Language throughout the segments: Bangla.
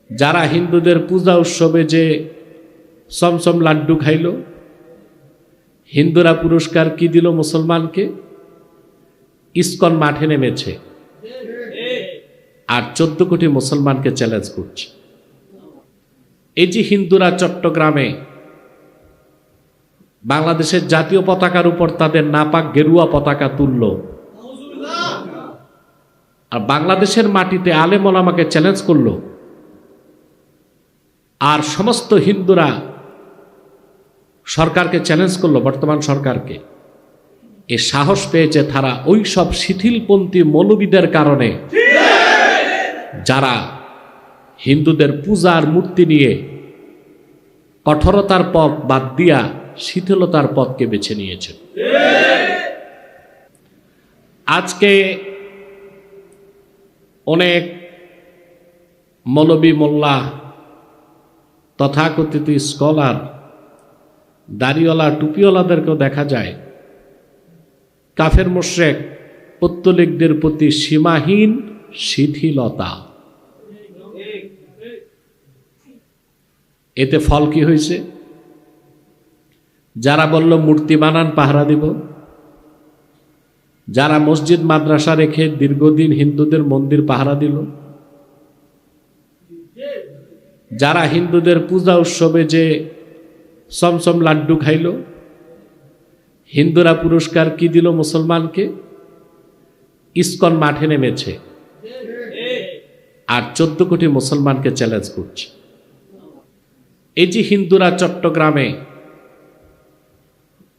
যারা হিন্দুদের পূজা উৎসবে যে চমচম লাড্ডু খাইল, হিন্দুরা পুরস্কার কি দিল মুসলমানকে? ইসকন মাঠে নেমেছে আর 14 কোটি মুসলমানকে চ্যালেঞ্জ করছে। এই যে হিন্দুরা চট্টগ্রামে বাংলাদেশের জাতীয় পতাকার উপর তাদের নাপাক গেরুয়া পতাকা তুলল, আর বাংলাদেশের মাটিতে আলেম ওলামাকে চ্যালেঞ্জ করলো, আর সমস্ত হিন্দুরা সরকারকে চ্যালেঞ্জ করলো, বর্তমান সরকারকে। এ সাহস পেয়েছে তারা ওই সব শিথিলপন্থী মৌলবীদের কারণে, যারা হিন্দুদের পূজার মূর্তি নিয়ে কঠোরতার পথ বাদ দিয়া শিথিলতার পথকে বেছে নিয়েছে। আজকে অনেক মৌলবী মোল্লা, তথাকথিত স্কলার, দাড়িওয়ালা টুপিওয়ালাদেরকেও দেখা যায় কাফের মুশরিক পৌত্তলিকদের প্রতি সীমাহীন শিথিলতা। এতে ফল কি হয়েছে? যারা বলল মূর্তি বানান পাহারা দিব, যারা মসজিদ মাদ্রাসা রেখে দীর্ঘদিন হিন্দুদের মন্দির পাহারা দিল, যারা হিন্দুদের পূজা উৎসবে যে চমচম লাড্ডু খাইল, হিন্দুরা পুরস্কার কি দিল মুসলমানকে? ইসকন মাঠে নেমেছে আর 14 কোটি মুসলমানকে চ্যালেঞ্জ করছে। এই যে হিন্দুরা চট্টগ্রামে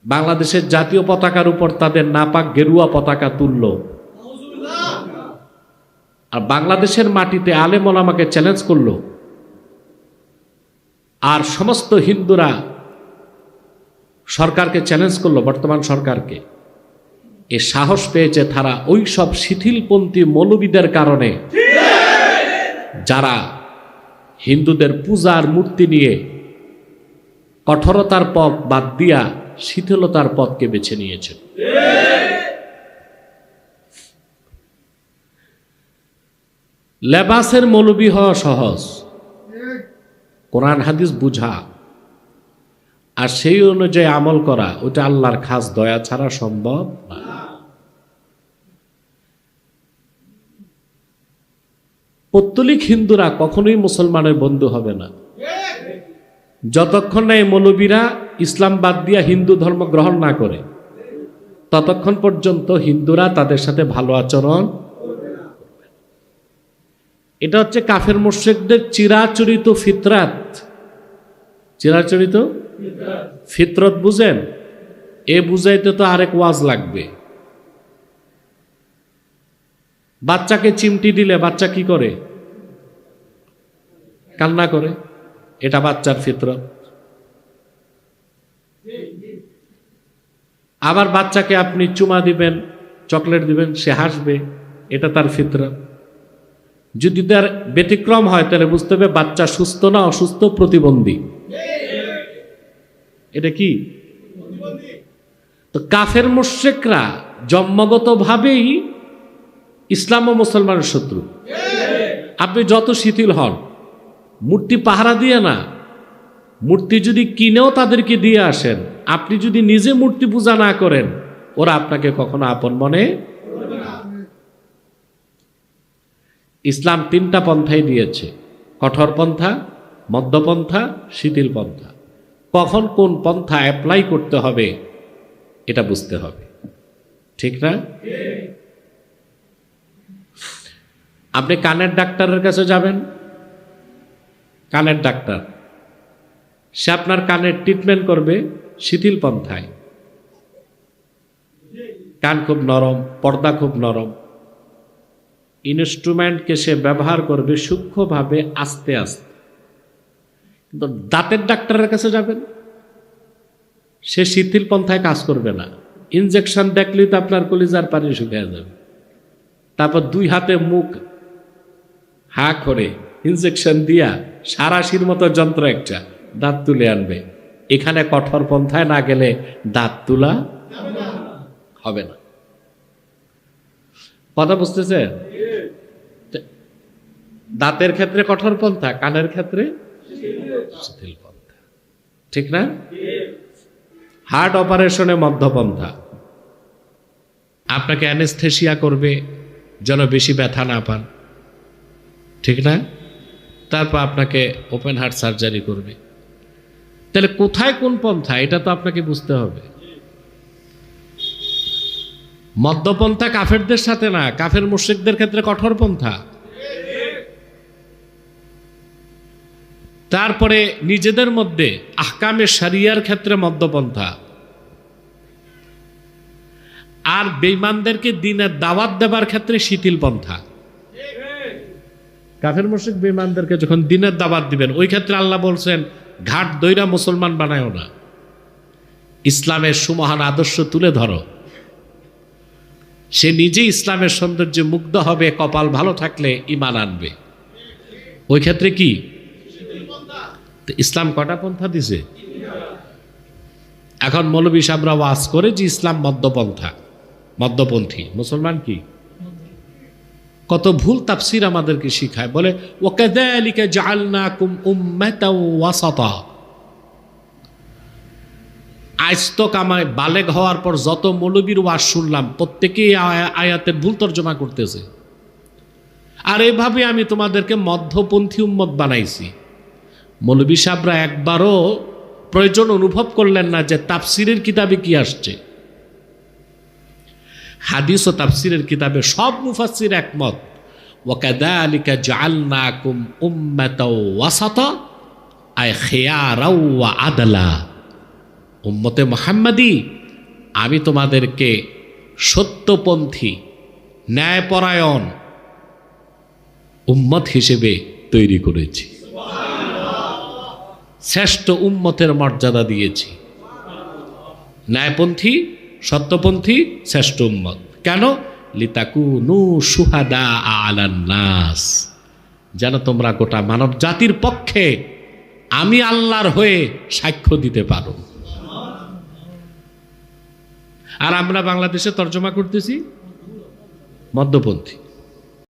বাংলাদেশের জাতীয় পতাকার উপর তাদের নাপাক গেরুয়া পতাকা তুলল, আর বাংলাদেশের মাটিতে আলেম ওলামাকে চ্যালেঞ্জ করলো, আর সমস্ত হিন্দুরা সরকারকে চ্যালেঞ্জ করলো, বর্তমান সরকারকে। এ সাহস পেয়েছে তারা ওই সব শিথিলপন্থী মৌলবীদের কারণে, যারা হিন্দুদের পূজার মূর্তি নিয়ে কঠোরতার পথ বাদ দিয়া শিথিলতার পথকে বেছে নিয়েছে। লেবাসের মৌলবী হওয়া সহজ, কোরআন হাদিস বুঝা আর সেই অনুযায়ী আমল করা, ওটা আল্লাহর খাস দয়া ছাড়া সম্ভব না। পৌত্তলিক হিন্দুরা কখনোই মুসলমানের বন্ধু হবে না যতক্ষণ না এই মৌলবীরা ইসলাম বাদ দিয়া হিন্দু ধর্ম গ্রহণ না করে, ততক্ষণ পর্যন্ত হিন্দুরা তাদের সাথে ভালো আচরণ। এটা হচ্ছে কাফের মুশরিকদের চিরাচরিত ফিতরাত। চিরাচরিত ফিতরত বুঝেন? এ বুঝাইতে তো আরেক ওয়াজ লাগবে। বাচ্চাকে চিমটি দিলে বাচ্চা কি করে? কান্না করে। এটা বাচ্চার ফিতরত। আবার বাচ্চাকে আপনি চুমা দিবেন, চকলেট দিবেন, সে হাসবে, এটা তার ফিতরত। যদি তার ব্যতিক্রম হয় তাহলে বুঝতে হবে বাচ্চা সুস্থ না অসুস্থ, প্রতিবন্ধী। এটা কি? তো কাফের মুশরিকরা জন্মগতভাবেই ইসলাম ও মুসলমানের শত্রু। আপনি যত শিথিল হন, মূর্তি পাহারা দিয়ে না, মূর্তি যদি কিনেও তাদেরকে দিয়ে আসেন, আপনি যদি নিজে মূর্তি পূজা না করেন, ওরা আপনাকে কখনো আপন মনে। ইসলাম 3টা পন্থাই দিয়েছে: কঠোর পন্থা, মধ্যপন্থা, শিথিল পন্থা। কখন কোন পন্থা অ্যাপ্লাই করতে হবে এটা বুঝতে হবে, ঠিক না? আপনি কানের ডাক্তারের কাছে যাবেন, কানের ডাক্তার সে আপনার কানের ট্রিটমেন্ট করবে শিথিল পন্থায়। কান খুব নরম, পর্দা খুব নরম, ইনস্ট্রুমেন্টকে সে ব্যবহার করবে সূক্ষ্মভাবে, আস্তে আস্তে। কিন্তু দাঁতের ডাক্তারের কাছে যাবেন, সে শিথিল পন্থায় কাজ করবে না। ইনজেকশন দেখলেই তো আপনার কলিজার পানি শুকিয়ে যাবে। তারপর 2 হাতে মুখ হা করে ইনজেকশন দিয়া সারাশির মতো যন্ত্র একটা দাঁত তুলে আনবে। এখানে কঠোর পন্থায় না গেলে দাঁত তোলা হবে না। কথা বুঝতেছে? দাঁতের ক্ষেত্রে কঠোর পন্থা, কানের ক্ষেত্রে শিথিল পন্থা, ঠিক না? হার্ট অপারেশনে মধ্যপন্থা, আপনাকে অ্যানেস্থেসিয়া করবে যেন বেশি ব্যথা না পান, ঠিক না? তারপর আপনাকে ওপেন হার্ট সার্জারি করবে। তাহলে কোথায় কোন পন্থা এটা তো আপনাকে বুঝতে হবে। মধ্যপন্থা কাফেরদের সাথে না, কাফের মুশরিকদের ক্ষেত্রে কঠোর পন্থা। তারপরে নিজেদের মধ্যে আহকামে শরিয়ার ক্ষেত্রে মধ্যপন্থা, আর বেঈমানদেরকে দ্বীনের দাওয়াত দেবার ক্ষেত্রে শিথিল পন্থা। কাফের মুশরিক বেঈমানদেরকে যখন দ্বীনের দাওয়াত দিবেন, ওই ক্ষেত্রে আল্লাহ বলছেন ঘাট দইরা মুসলমান বানায়ও না, ইসলামের সুমহান আদর্শ তুলে ধরো। সে নিজে ইসলামের সৌন্দর্যে মুগ্ধ হবে, কপাল ভালো থাকলে ঈমান আনবে। ওই ক্ষেত্রে কি ইসলাম কটা পন্থা দিছে? এখন মৌলবী সাহেবরা ওয়াজ করে যে ইসলাম মধ্যপন্থী, মুসলমান কি? কত ভুল তাফসীর আমাদেরকে শিখায়। বলে ওয়াকাযালিকা জাআলনাকুম উম্মাতাও ওয়াসাতা। আজ তো কামায় বালেগ হওয়ার পর যত মৌলবীর ওয়াজ শুনলাম, প্রত্যেকেই আয়াতের ভুল তর্জমা করতেছে। আর এভাবে আমি তোমাদেরকে মধ্যপন্থী উম্মত বানাইছি। মৌলবী সাহেবরা একবারও প্রয়োজন অনুভব করলেন না যে তাফসিরের কিতাবে কি আসছে। হাদিস ও তাফসিরের কিতাবে সব মুফাসসির একমত, ওয়াকাযালিকা জাআলনাকুম উম্মাতাও ওয়াসাতা আয় খিয়ারাও ওয়া আদলা। উম্মতে মুহাম্মাদি, আমি তোমাদেরকে সত্যপন্থী, ন্যায়পরায়ণ উম্মত হিসেবে তৈরি করেছি, শ্রেষ্ঠ উম্মতের মর্যাদা দিয়েছি। ন্যায়পন্থী, সত্যপন্থী, শ্রেষ্ঠ উম্মত। কেন? লিতাকুনু শুহাদা আলান নাস, যেন তোমরা গোটা মানব জাতির পক্ষে আমি আল্লাহর হয়ে সাক্ষ্য দিতে পারো। আর আমরা বাংলাদেশে তর্জমা করতেছি মধ্যপন্থী।